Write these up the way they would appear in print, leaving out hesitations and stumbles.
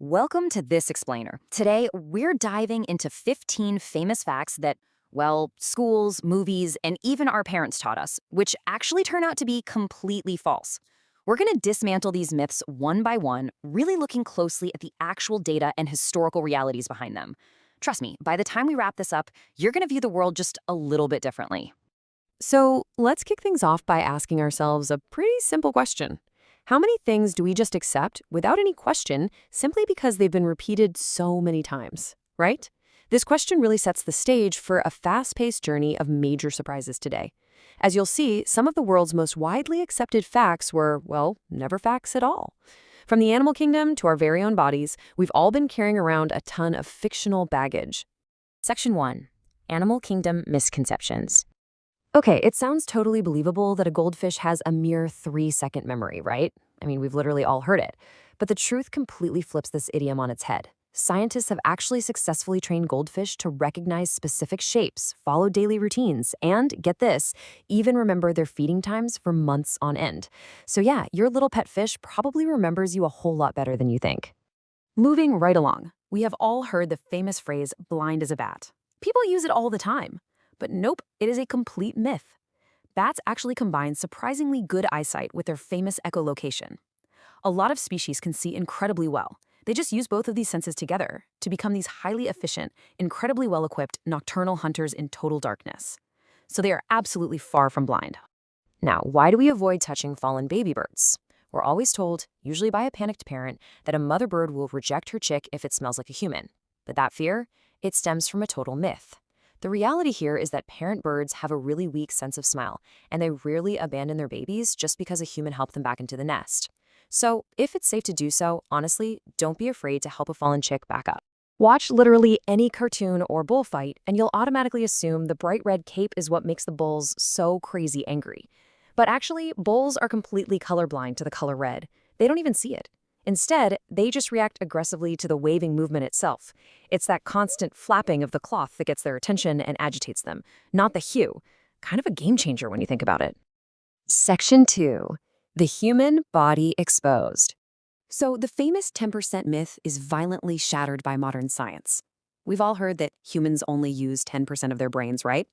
Welcome to This Explainer. Today, we're diving into 15 famous facts that, well, schools, movies, and even our parents taught us, which actually turn out to be completely false. We're going to dismantle these myths one by one, really looking closely at the actual data and historical realities behind them. Trust me, by the time we wrap this up, you're going to view the world just a little bit differently. So let's kick things off by asking ourselves a pretty simple question. How many things do we just accept without any question simply because they've been repeated so many times, right? This question really sets the stage for a fast-paced journey of major surprises today. As you'll see, some of the world's most widely accepted facts were, well, never facts at all. From the animal kingdom to our very own bodies, we've all been carrying around a ton of fictional baggage. Section 1. Animal Kingdom Misconceptions. Okay, it sounds totally believable that a goldfish has a mere 3-second memory, right? I mean, we've literally all heard it. But the truth completely flips this idiom on its head. Scientists have actually successfully trained goldfish to recognize specific shapes, follow daily routines, and, get this, even remember their feeding times for months on end. So yeah, your little pet fish probably remembers you a whole lot better than you think. Moving right along, we have all heard the famous phrase, blind as a bat. People use it all the time. But nope, it is a complete myth. Bats actually combine surprisingly good eyesight with their famous echolocation. A lot of species can see incredibly well. They just use both of these senses together to become these highly efficient, incredibly well-equipped nocturnal hunters in total darkness. So they are absolutely far from blind. Now, why do we avoid touching fallen baby birds? We're always told, usually by a panicked parent, that a mother bird will reject her chick if it smells like a human. But that fear, it stems from a total myth. The reality here is that parent birds have a really weak sense of smell, and they rarely abandon their babies just because a human helped them back into the nest. So, if it's safe to do so, honestly, don't be afraid to help a fallen chick back up. Watch literally any cartoon or bullfight, and you'll automatically assume the bright red cape is what makes the bulls so crazy angry. But actually, bulls are completely colorblind to the color red. They don't even see it. Instead, they just react aggressively to the waving movement itself. It's that constant flapping of the cloth that gets their attention and agitates them, not the hue. Kind of a game changer when you think about it. Section 2. The human body exposed. So the famous 10% myth is violently shattered by modern science. We've all heard that humans only use 10% of their brains, right?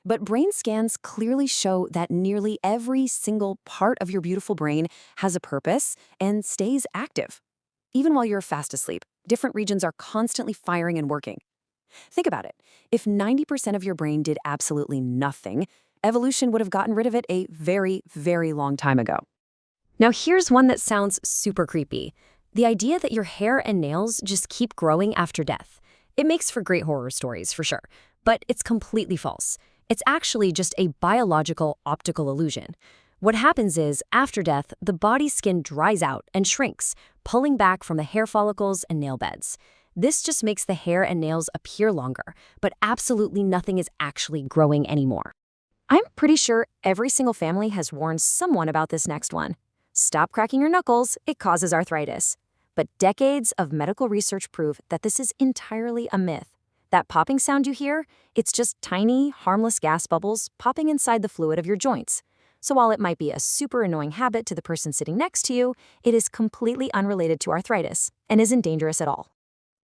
But brain scans clearly show that nearly every single part of your beautiful brain has a purpose and stays active. Even while you're fast asleep, different regions are constantly firing and working. Think about it. If 90% of your brain did absolutely nothing, evolution would have gotten rid of it a very, very long time ago. Now here's one that sounds super creepy. The idea that your hair and nails just keep growing after death. It makes for great horror stories, for sure, but it's completely false. It's actually just a biological optical illusion. What happens is, after death, the body's skin dries out and shrinks, pulling back from the hair follicles and nail beds. This just makes the hair and nails appear longer, but absolutely nothing is actually growing anymore. I'm pretty sure every single family has warned someone about this next one. Stop cracking your knuckles, it causes arthritis. But decades of medical research prove that this is entirely a myth. That popping sound you hear, it's just tiny, harmless gas bubbles popping inside the fluid of your joints. So while it might be a super annoying habit to the person sitting next to you, it is completely unrelated to arthritis and isn't dangerous at all.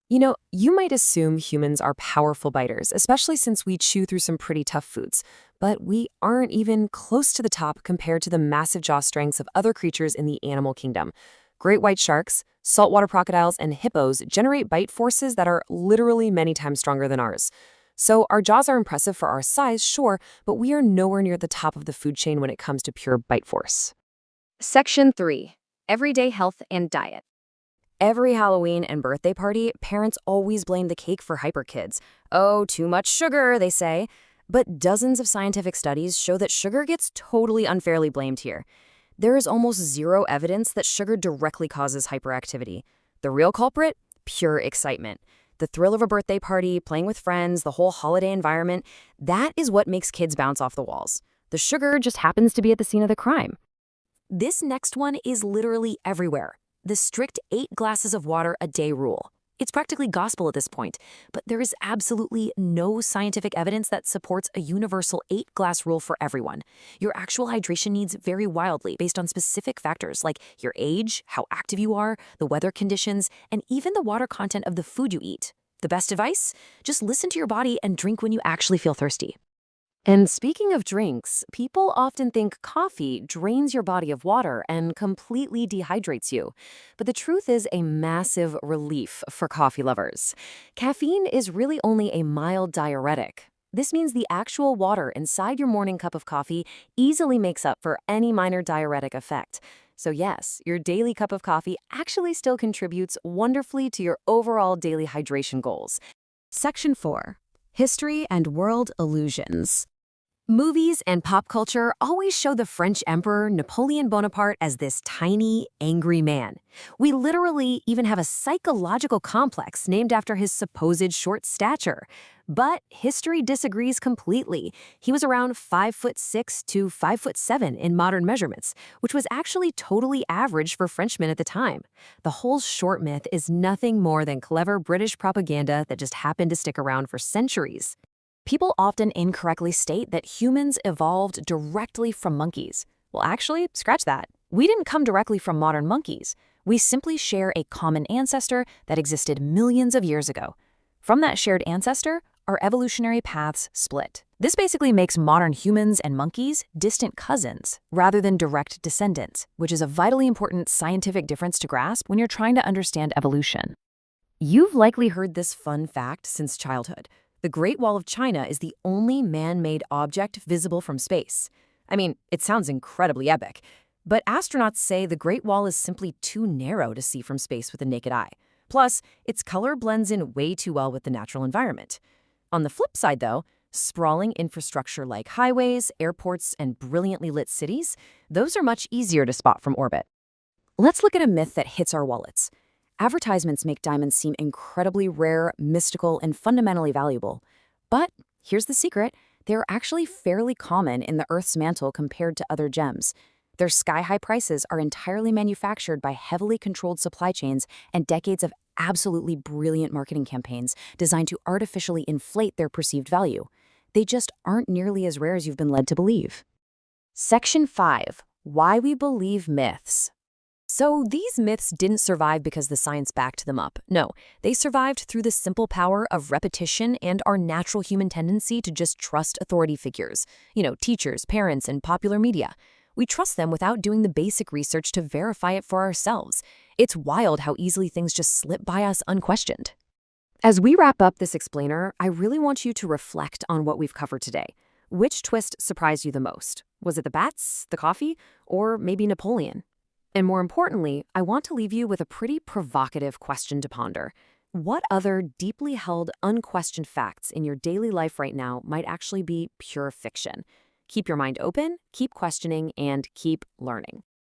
You know, you might assume humans are powerful biters, especially since we chew through some pretty tough foods. But we aren't even close to the top compared to the massive jaw strengths of other creatures in the animal kingdom. Great white sharks, saltwater crocodiles, and hippos generate bite forces that are literally many times stronger than ours. So our jaws are impressive for our size, sure, but we are nowhere near the top of the food chain when it comes to pure bite force. Section 3. Everyday health and diet. Every Halloween and birthday party, parents always blame the cake for hyper kids. Oh, too much sugar, they say. But dozens of scientific studies show that sugar gets totally unfairly blamed here. There is almost zero evidence that sugar directly causes hyperactivity. The real culprit? Pure excitement. The thrill of a birthday party, playing with friends, the whole holiday environment, that is what makes kids bounce off the walls. The sugar just happens to be at the scene of the crime. This next one is literally everywhere. The strict 8 glasses of water a day rule. It's practically gospel at this point, but there is absolutely no scientific evidence that supports a universal 8-glass rule for everyone. Your actual hydration needs vary wildly based on specific factors like your age, how active you are, the weather conditions, and even the water content of the food you eat. The best advice? Just listen to your body and drink when you actually feel thirsty. And speaking of drinks, people often think coffee drains your body of water and completely dehydrates you. But the truth is a massive relief for coffee lovers. Caffeine is really only a mild diuretic. This means the actual water inside your morning cup of coffee easily makes up for any minor diuretic effect. So yes, your daily cup of coffee actually still contributes wonderfully to your overall daily hydration goals. Section 4. History and World Illusions. Movies and pop culture always show the French Emperor Napoleon Bonaparte as this tiny, angry man. We literally even have a psychological complex named after his supposed short stature. But history disagrees completely. He was around 5'6" to 5'7" in modern measurements, which was actually totally average for Frenchmen at the time. The whole short myth is nothing more than clever British propaganda that just happened to stick around for centuries. People often incorrectly state that humans evolved directly from monkeys. Well, actually, scratch that. We didn't come directly from modern monkeys. We simply share a common ancestor that existed millions of years ago. From that shared ancestor, our evolutionary paths split. This basically makes modern humans and monkeys distant cousins rather than direct descendants, which is a vitally important scientific difference to grasp when you're trying to understand evolution. You've likely heard this fun fact since childhood. The Great Wall of China is the only man-made object visible from space. I mean, it sounds incredibly epic, but astronauts say the Great Wall is simply too narrow to see from space with the naked eye. Plus, its color blends in way too well with the natural environment. On the flip side, though, sprawling infrastructure like highways, airports, and brilliantly lit cities, those are much easier to spot from orbit. Let's look at a myth that hits our wallets. Advertisements make diamonds seem incredibly rare, mystical, and fundamentally valuable. But here's the secret. They're actually fairly common in the Earth's mantle compared to other gems. Their sky-high prices are entirely manufactured by heavily controlled supply chains and decades of absolutely brilliant marketing campaigns designed to artificially inflate their perceived value. They just aren't nearly as rare as you've been led to believe. Section 5. Why we believe myths. So these myths didn't survive because the science backed them up. No, they survived through the simple power of repetition and our natural human tendency to just trust authority figures. Teachers, parents, and popular media. We trust them without doing the basic research to verify it for ourselves. It's wild how easily things just slip by us unquestioned. As we wrap up this explainer, I really want you to reflect on what we've covered today. Which twist surprised you the most? Was it the bats, the coffee, or maybe Napoleon? And more importantly, I want to leave you with a pretty provocative question to ponder. What other deeply held, unquestioned facts in your daily life right now might actually be pure fiction? Keep your mind open, keep questioning, and keep learning.